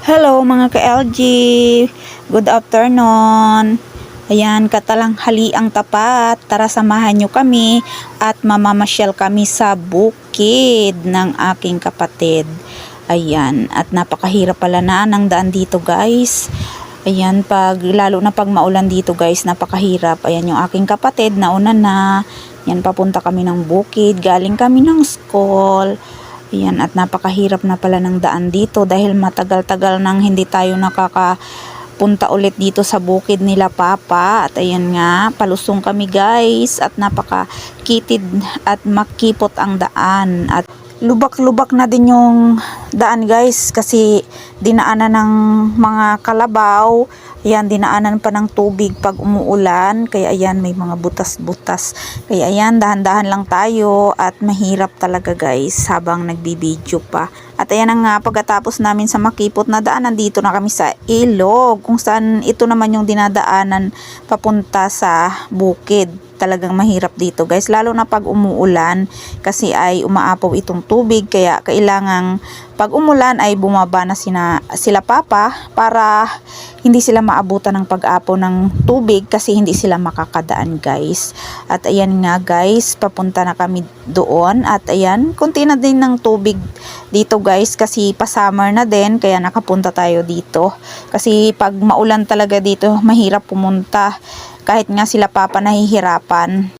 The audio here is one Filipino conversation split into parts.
Hello mga ka-LG, good afternoon. Ayan, katalanghaliang tapat. Tara samahan nyo kami at mamamasyal kami sa bukid ng aking kapatid. Ayan, at napakahirap pala na ng daan dito guys. Ayan, lalo na pag maulan dito guys, napakahirap. Ayan yung aking kapatid, nauna na. Yan, papunta kami ng bukid, galing kami ng school. Ayan, at napakahirap na pala ng daan dito dahil matagal-tagal nang hindi tayo nakakapunta ulit dito sa bukid nila Papa. At ayan nga, palusong kami guys at napakakitid at makipot ang daan. At lubak-lubak na din yung daan guys kasi dinaanan ng mga kalabaw. Ayan, dinaanan pa ng tubig pag umuulan. Kaya ayan, may mga butas-butas. Kaya ayan, dahan-dahan lang tayo at mahirap talaga guys habang nagbibideo pa. At ayan nga, pagkatapos namin sa makipot na daan, nandito na kami sa ilog. Kung saan ito naman yung dinadaanan papunta sa bukid. Talagang mahirap dito guys, lalo na pag umuulan kasi ay umaapaw itong tubig, kaya kailangang pag umulan ay bumaba na sila Papa para hindi sila maabutan ng pag-apaw ng tubig kasi hindi sila makakadaan guys. At ayan nga guys, papunta na kami doon at ayan, konti na din ng tubig dito guys kasi pa-summer na din, kaya nakapunta tayo dito kasi pag maulan talaga dito mahirap pumunta. Kahit nga sila Papa nahihirapan.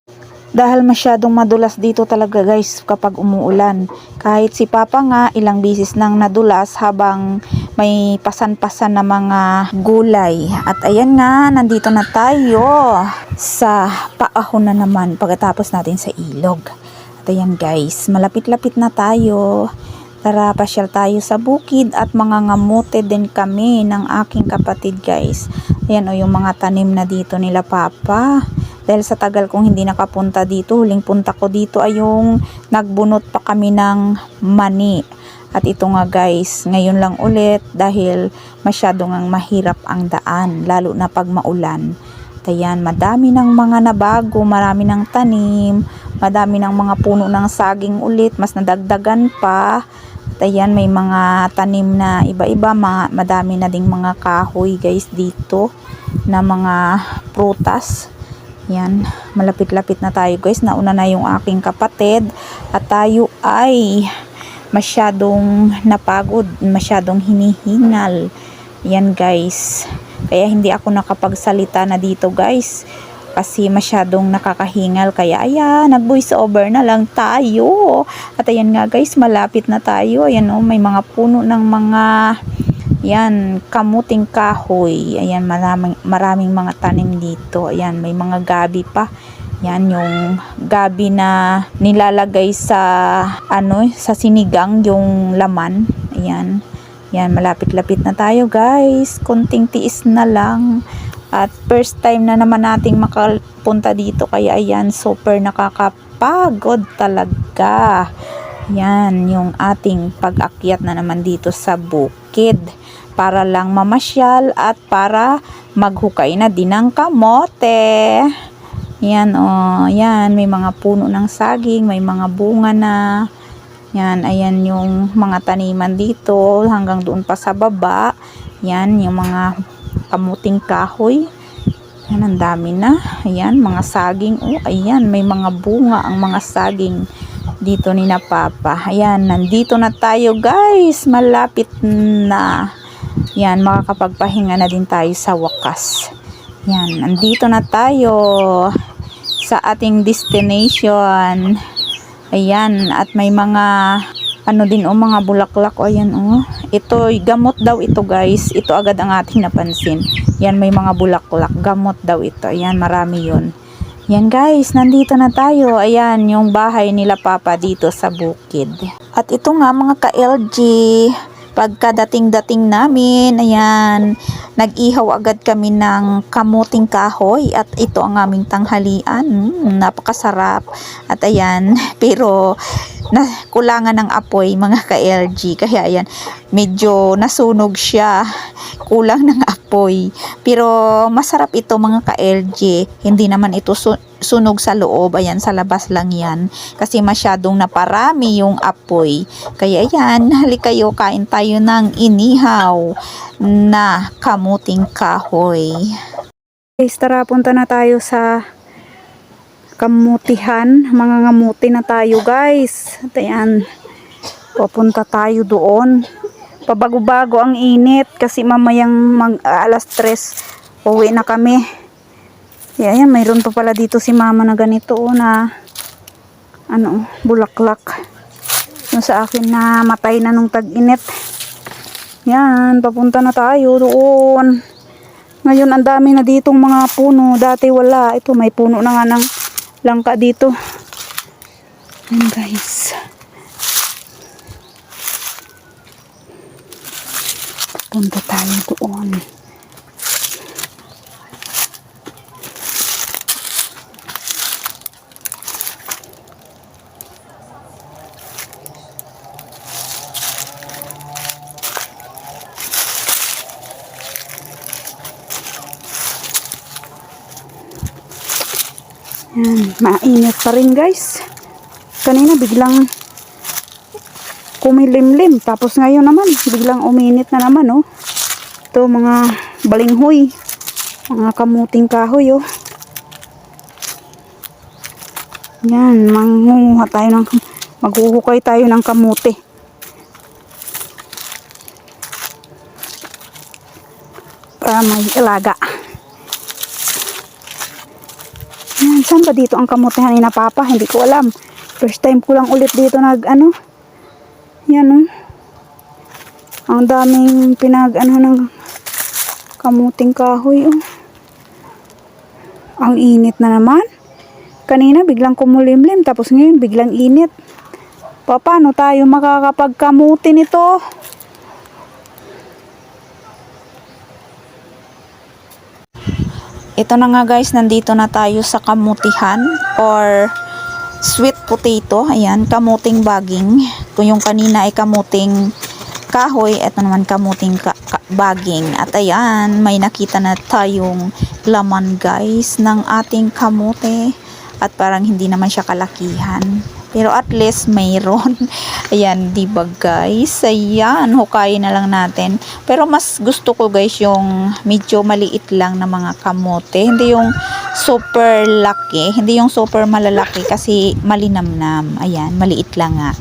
Dahil masyadong madulas dito talaga guys kapag umuulan. Kahit si Papa nga ilang bisis nang nadulas habang may pasan-pasan na mga gulay. At ayan nga, nandito na tayo sa paahon na naman pagkatapos natin sa ilog. At ayan guys, malapit-lapit na tayo. Tara, pasyal tayo sa bukid at mga ngamote din kami ng aking kapatid guys. Ayan o, yung mga tanim na dito nila Papa. Dahil sa tagal kong hindi nakapunta dito, huling punta ko dito ay yung nagbunot pa kami ng mani. At ito nga guys, ngayon lang ulit dahil masyado ngang mahirap ang daan, lalo na pag maulan. At ayan, madami ng mga nabago, marami ng tanim, madami ng mga puno ng saging ulit, mas nadagdagan pa. At ayan, may mga tanim na iba-iba, madami na ding mga kahoy guys dito na mga prutas. Yan, malapit-lapit na tayo guys, nauna na yung aking kapatid at tayo ay masyadong napagod, masyadong hinihingal. Yan guys, kaya hindi ako nakapagsalita na dito guys kasi masyadong nakakahingal, kaya ayan, nag voice over na lang tayo. At ayan nga guys, malapit na tayo. Ayan o, may mga puno ng mga yan, kamuting kahoy. Ayan, maraming mga tanim dito. Ayan, may mga gabi pa. Yan, yung gabi na nilalagay sa sa sinigang, yung laman. Ayan. Yan, malapit-lapit na tayo guys. Konting tiis na lang. At first time na naman nating makapunta dito, kaya ayan, super nakakapagod talaga. Yan, yung ating pag-akyat na naman dito sa bukid para lang mamasyal at para maghukay na din ng kamote. Yan oh, yan, may mga puno ng saging, may mga bunga na. Yan, ayan yung mga taniman dito hanggang doon pa sa baba. Yan, yung mga kamuting kahoy. Yan, ang dami na. Ayan, mga saging. Oh, ayan, may mga bunga ang mga saging dito ni na Papa. Ayan, nandito na tayo guys. Malapit na. Yan, makakapagpahinga na din tayo sa wakas. Yan, nandito na tayo sa ating destination. Ayan, at may mga din mga bulaklak. O ayan o. Ito, gamot daw ito guys. Ito agad ang ating napansin. Yan, may mga bulaklak. Gamot daw ito. Ayan, marami yun. Yan guys, nandito na tayo. Ayan, yung bahay nila Papa dito sa bukid. At ito nga mga ka-LG, pagkadating-dating namin, ayan, nag-ihaw agad kami ng kamuting kahoy at ito ang aming tanghalian. Napakasarap. At ayan, pero kulangan ng apoy mga ka-LG, kaya ayan, medyo nasunog siya. kulang ng apoy. Pero masarap ito mga ka-LG. Hindi naman ito sunog sa loob. Ayan, sa labas lang yan. Kasi masyadong naparami yung apoy. Kaya ayan, halika kayo, kain tayo ng inihaw na kamuting kahoy. Guys, tara, punta na tayo sa kamutihan. Mga ngamuti na tayo guys. At ayan, pupunta tayo doon. Pabago-bago ang init kasi mamayang alas 3 uwi na kami. Ayan, mayroon pa pala dito si mama na ganito na bulaklak. Yung sa akin na matay na nung tag-init. Yan, papunta na tayo doon. Ngayon ang dami na ditong mga puno. Dati wala. Ito may puno na nga ng langka dito. Yan guys. Punta tayo doon. Yan, mainit pa rin guys. Kanina biglang kumilimlim, tapos ngayon naman biglang uminit na naman oh. Ito mga balinghoy, mga kamuting kahoy oh. Yan, maghuhukay tayo ng kamuti. Para may ilaga. Yan, saan ba dito ang kamutihan ni na Papa? Hindi ko alam. First time ko lang ulit dito yan oh. Ang daming ng kamuting kahoy oh. Ang init na naman. Kanina biglang kumulimlim, tapos ngayon biglang init. Paano tayo makakapagkamuti nito? Ito na nga guys, nandito na tayo sa kamutihan or sweet potato. Ayan, kamuting baging. Kung yung kanina ay kamuting kahoy, ito naman kamuting baging. At ayan, may nakita na tayong laman guys ng ating kamote. At parang hindi naman siya kalakihan. Pero at least mayroon. Ayan, diba guys? Ayan, hukayin na lang natin. Pero mas gusto ko guys yung medyo maliit lang na mga kamote. Hindi yung super laki. Hindi yung super malalaki kasi malinamnam. Ayan, maliit lang nga.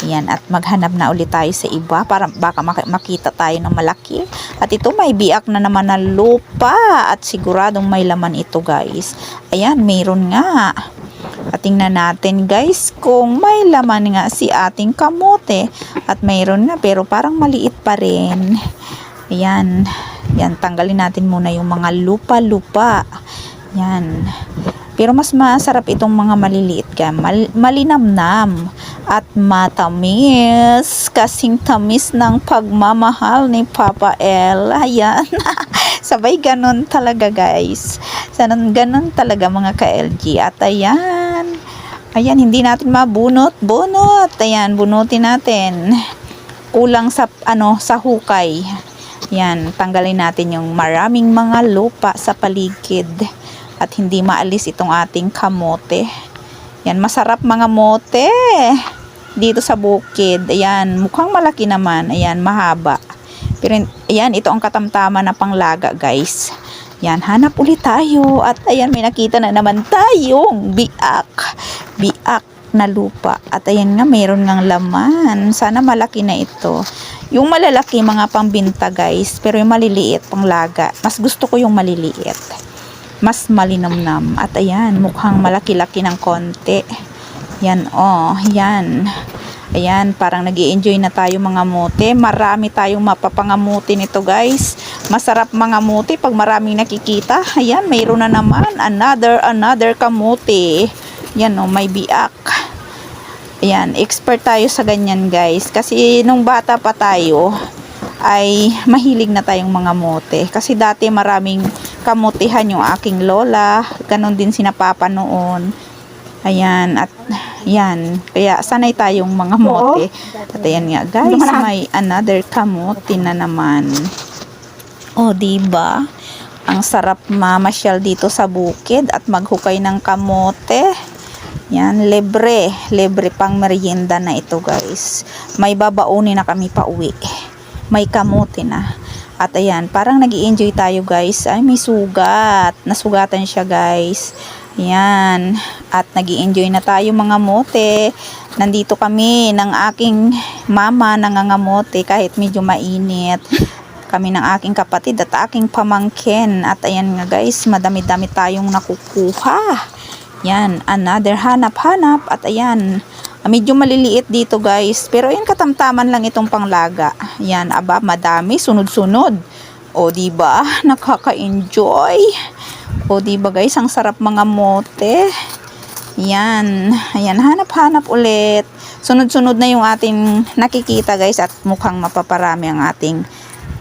Ayan, at maghanap na ulit tayo sa iba para baka makita tayo ng malaki. At ito may biak na naman na lupa. At siguradong may laman ito guys. Ayan, mayroon nga. At tingnan natin guys kung may laman nga si ating kamote. At mayroon na pero parang maliit pa rin. Ayan. Yan, tanggalin natin muna yung mga lupa-lupa. Yan. Pero mas masarap itong mga maliliit ka. Malinamnam at matamis. Kasing tamis ng pagmamahal ni Papa L. Ayan. Sabay ganon talaga guys. Ganon talaga mga ka-LG. At ayan. Ayan, hindi natin mabunot. Ayan, bunutin natin. Kulang sa hukay. Yan, tanggalin natin yung maraming mga lupa sa paligid. At hindi maalis itong ating kamote. Yan, masarap mga mote. Dito sa bukid. Ayan, mukhang malaki naman. Ayan, mahaba. Pero ayan, ito ang katamtaman na panglaga guys. Yan, hanap ulit tayo. At ayan, may nakita na naman tayong biak na lupa. At ayan nga, mayroon ngang laman. Sana malaki na ito. Yung malalaki, mga pambinta guys. Pero yung maliliit, panglaga. Mas gusto ko yung maliliit. Mas malinamnam. At ayan, mukhang malaki-laki ng konti. Yan, oh, yan. Ayan, parang nag-i-enjoy na tayo mga mote. Marami tayong mapapangamuti nito guys. Masarap mga mote pag maraming nakikita. Ayan, mayroon na naman. Another kamote. Yan o, may biak. Ayan, expert tayo sa ganyan guys. Kasi nung bata pa tayo, ay mahilig na tayong mga mote. Kasi dati maraming kamutihan yung aking lola. Ganon din si Papa noon. Ayan, at yan. Kaya sanay tayong mga mote. At ayan nga guys, may another kamote na naman. O, diba? Ang sarap mamasyal dito sa bukid at maghukay ng kamote. Yan, libre. Libre pang merienda na ito, guys. May babaunin na kami pa uwi. May kamote na. At ayan, parang nag-i-enjoy tayo, guys. Ay, may sugat. Nasugatan siya, guys. Yan. At nag-i-enjoy na tayo, mga mote. Nandito kami ng aking mama nangangamote kahit medyo mainit. Kami ng aking kapatid at aking pamangkin. At ayan nga, guys, madami-dami tayong nakukuha. Yan, another hanap-hanap. At ayan, medyo maliliit dito, guys. Pero yan, katamtaman lang itong panglaga. Yan, aba, madami, sunod-sunod. O, diba? Nakaka-enjoy. O, diba, guys? Ang sarap mga mote. Yan. Ayan, hanap-hanap ulit. Sunod-sunod na yung ating nakikita, guys. At mukhang mapaparami ang ating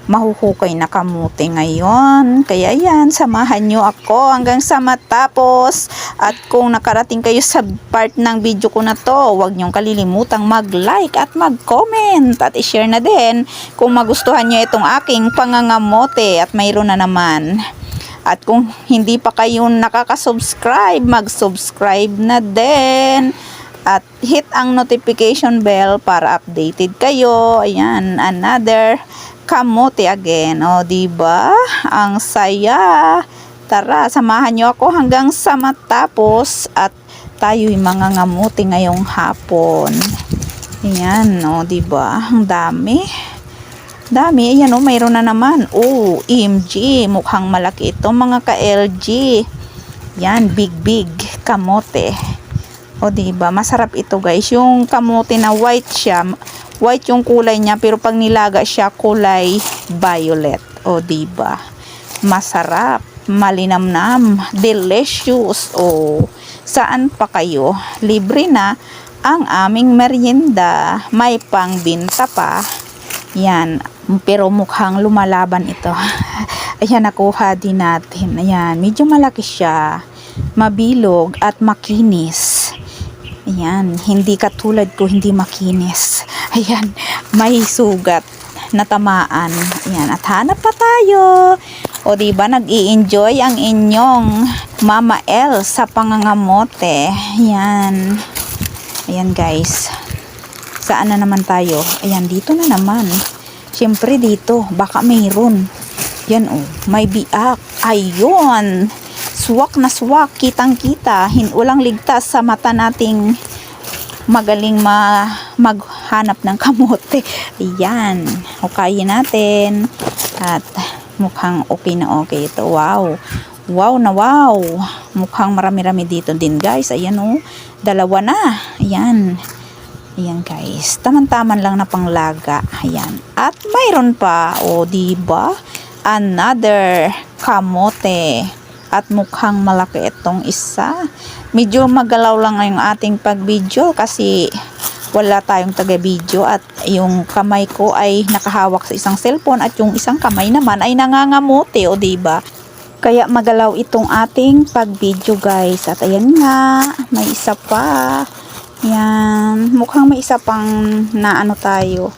mahuhukay na kamote ngayon. Kaya yan, samahan nyo ako hanggang sa matapos. At kung nakarating kayo sa part ng video ko na to, huwag nyong kalilimutang mag-like at mag-comment. At i-share na din kung magustuhan nyo itong aking pangangamote. At mayroon na naman. At kung hindi pa kayo nakaka-subscribe, mag-subscribe na din. At hit ang notification bell para updated kayo. Ayan, another kamote again. O, diba? Ang saya. Tara, samahan nyo ako hanggang sa matapos at tayo'y mangangamote ngayong hapon. Ayan, o, diba? Ang dami. Dami. Ayan, o, mayroon na naman. O, EMG. Mukhang malaki ito, mga ka-LG. Yan, big kamote. O, diba? Masarap ito, guys. Yung kamote na white siya. White yung kulay niya, pero pag nilaga siya, kulay violet. O, diba? Masarap, malinamnam, delicious. O, saan pa kayo? Libre na ang aming merienda. May pangbinta pa. Yan, pero mukhang lumalaban ito. Ayan, nakuha din natin. Ayan, medyo malaki siya. Mabilog at makinis. Ayan, hindi katulad ko, hindi makinis. Ayan, may sugat na tamaan. Ayan, at hanap pa tayo. O, diba, nag-i-enjoy ang inyong Mama L sa pangangamote. Ayan. Ayan, guys. Saan na naman tayo? Ayan, dito na naman. Siyempre dito, baka mayroon. Yan, oh, may biak. Ayun. Swak na swak, kitang-kita. Walang ligtas sa mata nating magaling maghanap ng kamote. Ayan, hukayin natin. At mukhang okay na okay ito. Wow. Wow na wow. Mukhang marami-rami dito din, guys. Ayan, oh. Dalawa na. Ayan. Ayan, guys. Taman-taman lang na panglaga. Ayan. At mayroon pa. O, diba? Another kamote. At mukhang malaki itong isa. Medyo magalaw lang yung ating pag-video kasi wala tayong taga-video at yung kamay ko ay nakahawak sa isang cellphone at yung isang kamay naman ay nangangamote, o, diba? Kaya magalaw itong ating pag-video, guys. At ayan nga, may isa pa. Yan, mukhang may isa pang naano tayo.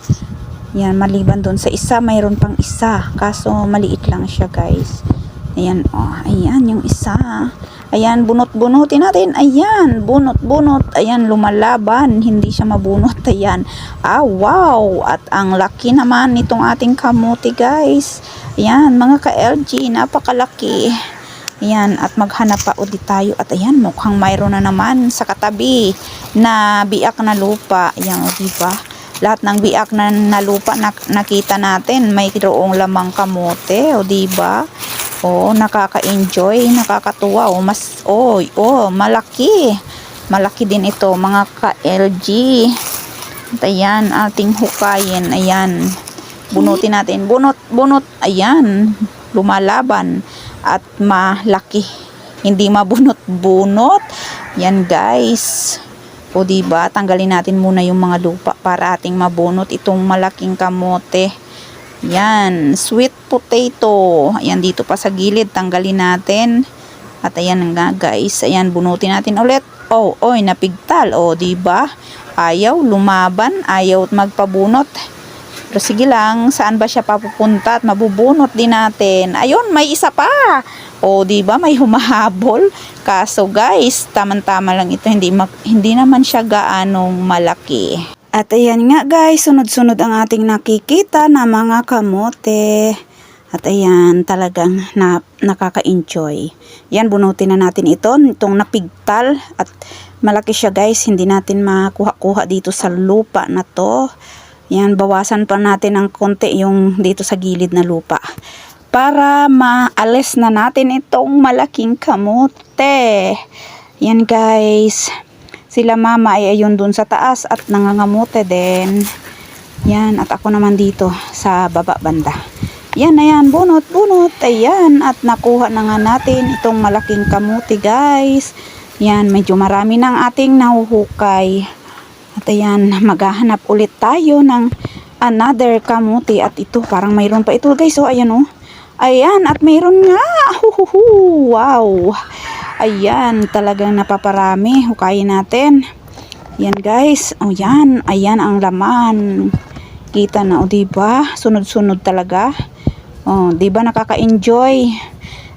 Yan, maliban doon sa isa, mayroon pang isa. Kaso maliit lang siya, guys. Ayan, oh, ayan yung isa. Ayan, bunot-bunutin natin. Ayan, bunot-bunot. Ayan, lumalaban. Hindi siya mabunot. Ayan. Ah, wow. At ang laki naman nitong ating kamote, guys. Ayan, mga ka-LG, napakalaki. Ayan, at maghanap pa ulit tayo. At ayan, mukhang mayroon na naman sa katabi na biak na lupa. Ayan, o, diba? Lahat ng biak na lupa nakita natin. Mayroong lamang kamote, o, diba? Oh, nakaka-enjoy, nakakatuwa. Oh, malaki. Malaki din ito, mga ka-LG. At ayan, ating hukayin. Ayan. Bunutin natin. Bunot. Ayan. Lumalaban. At malaki. Hindi mabunot-bunot. Yan, guys. O, diba? Tanggalin natin muna yung mga lupa para ating mabunot itong malaking kamote. Yan, sweet potato. Ayan, dito pa sa gilid, tanggalin natin. At ayan nga, guys. Ayan, bunutin natin ulit. Oh, oy, napigtal. Oh, diba? Ayaw lumaban, ayaw magpabunot. Pero sige lang, saan ba siya papupunta at mabubunot din natin. Ayun, may isa pa. O, di ba may humahabol? Kaso guys, tamang-tama lang ito, hindi naman siya gaanong malaki. At ayan nga guys, sunod-sunod ang ating nakikita na mga kamote. At ayan, talagang nakaka-enjoy. Yan, bunutin na natin itong napigtal. At malaki siya guys, hindi natin makuha-kuha dito sa lupa na to. Yan, bawasan pa natin ng konti yung dito sa gilid na lupa. Para maalis na natin itong malaking kamote. Yan guys. Sila mama ay ayun dun sa taas at nangangamote din. Yan, at ako naman dito sa baba banda. Yan, ayan, bunot. Ayan, at nakuha na nga natin itong malaking kamuti guys. Yan, medyo marami ng ating nahuhukay. At ayan, maghahanap ulit tayo ng another kamuti. At ito, parang mayroon pa ito guys. So, ayan oh. Ayan, at mayroon nga. Wow. Ayan, talagang napaparami. Hukayin natin. Yan guys. O yan, ayan ang laman. Kita na o diba? Sunod-sunod talaga. O, diba nakaka-enjoy?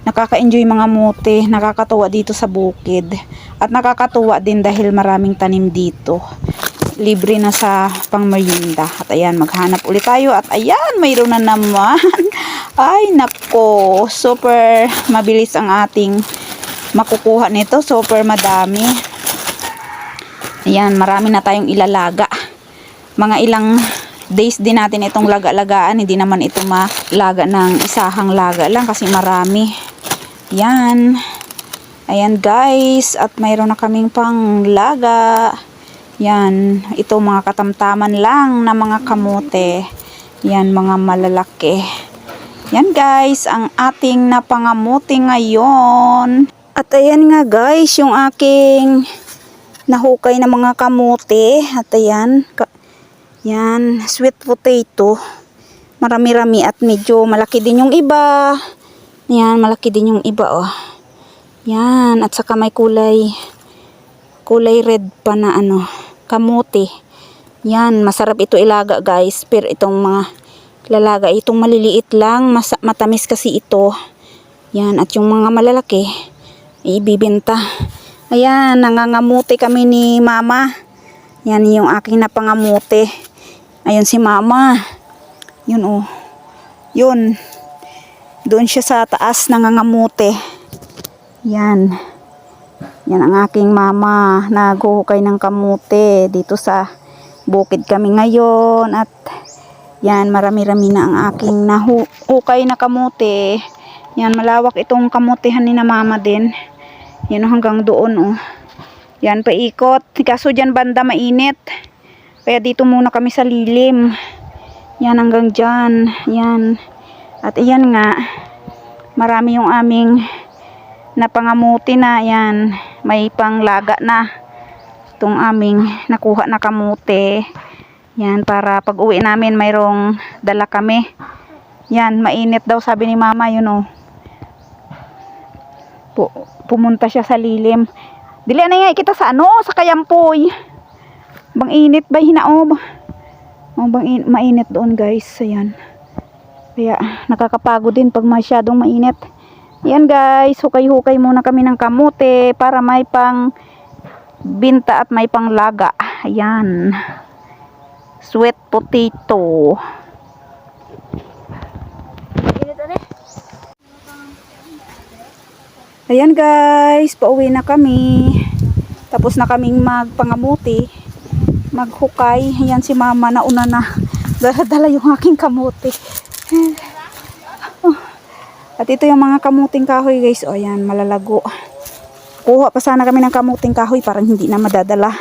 Nakaka-enjoy mga muti. Nakakatuwa dito sa bukid. At nakakatuwa din dahil maraming tanim dito. Libre na sa pangmerienda. At ayan, maghanap ulit tayo. At ayan, mayroon na naman. Ay, nako. Super mabilis ang ating makukuha nito. Super madami. Ayan, marami na tayong ilalaga. Mga ilang days din natin itong laga-lagaan. Hindi naman ito malaga ng isahang laga lang kasi marami. Yan. Ayan guys. At mayroon na kaming pang laga. Yan. Ito mga katamtaman lang na mga kamote. Yan, mga malalaki. Yan guys. Ang ating napangamuti ngayon. At ayan nga guys. Yung aking nahukay na mga kamote. At ayan. Yan, sweet potato. Marami-rami at medyo malaki din yung iba. Yan, malaki din yung iba oh. Yan, at saka may kulay red pa na kamote. Yan, masarap ito ilaga guys. Pero itong mga lalaga, itong maliliit lang, matamis kasi ito. Yan, at yung mga malalaki, ibibenta. Ayan, nangangamuti kami ni mama. Yan yung aking napangamuti. Ayun si mama. Yun oh. Yun. Doon siya sa taas nangangamuti. Yan. Yan ang aking mama. Naghuhukay ng kamuti. Dito sa bukid kami ngayon. At yan, marami-rami na ang aking nahukay na kamuti. Yan, malawak itong kamutihan ni na mama din. Yan hanggang doon oh. Yan, paikot. Kaso dyan banda mainit. Kaya dito muna kami sa lilim. Yan, hanggang dyan. Yan. At iyan nga, marami yung aming napangamuti na. Yan, may panglaga na. Itong aming nakuha na kamuti. Yan, para pag uwi namin, mayroong dala kami. Yan, mainit daw sabi ni mama, yun o. Pumunta siya sa lilim. Dili na nga kita sa sa kayampoy. Bang init ba hinaob? Mainit doon guys. Ayan. Kaya nakakapagod din pag masyadong mainit. Ayan guys, hukay-hukay muna kami ng kamote para may pang binta at may pang laga. Ayan. Sweet potato. Ayan guys, pauwi na kami. Tapos na kaming magpangamuti, maghukay. Ayan si mama, nauna na. Dala yung aking kamuti. At ito yung mga kamuting kahoy guys. O ayan, malalago. Kuha pa sana kami ng kamuting kahoy, parang hindi na madadala.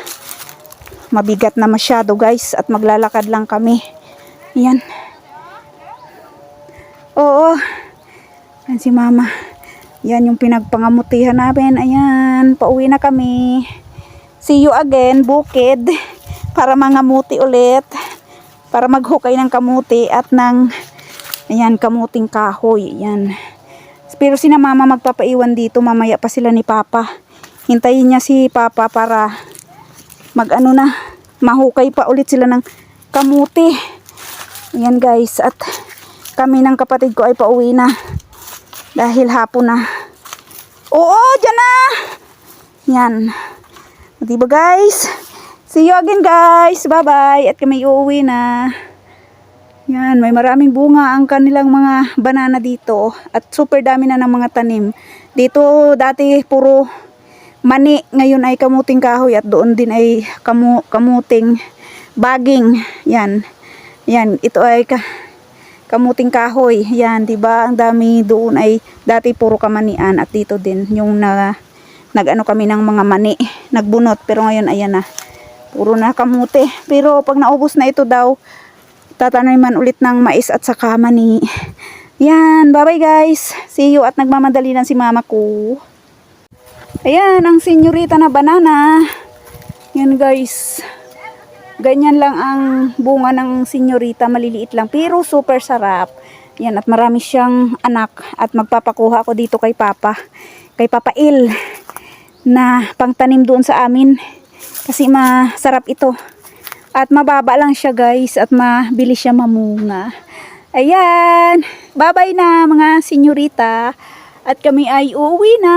Mabigat na masyado guys. At maglalakad lang kami. Ayan. Oo. Ayan si mama. Yan yung pinagpangamutihan namin. Ayan, pauwi na kami. See you again, bukid. Para mangamuti ulit. Para maghukay ng kamuti at ng, ayan, kamuting kahoy. Ayan. Pero si na mama magpapaiwan dito. Mamaya pa sila ni papa. Hintayin niya si papa para mahukay pa ulit sila ng kamuti. Ayan guys, at kami ng kapatid ko ay pauwi na. Dahil hapon na. Oo, dyan na! Yan. Diba guys? See you again guys. Bye-bye. At kami uuwi na. Yan, may maraming bunga ang kanilang mga banana dito. At super dami na ng mga tanim. Dito dati puro mani. Ngayon ay kamuting kahoy. At doon din ay kamuting baging. Yan. Yan, ito ay kamuting kahoy. Yan, diba? Ang dami doon ay dati puro kamanian. At dito din yung nag-ano kami ng mga mani. Nagbunot. Pero ngayon ayan na. Puro na kamote. Pero pag naubos na ito daw, tataniman ulit ng mais at saka mani. Yan. Bye bye guys. See you. At nagmamadali na si mama ko. Ayan. Ang senyorita na banana. Yan guys. Ganyan lang ang bunga ng senyorita. Maliliit lang. Pero super sarap. Yan. At marami siyang anak. At magpapakuha ako dito kay Papa. Kay Papa Il. Na pangtanim doon sa amin. Kasi masarap ito. At mababa lang siya guys. At mabilis siya mamunga. Ayan. Bye bye na mga senyorita. At kami ay uuwi na.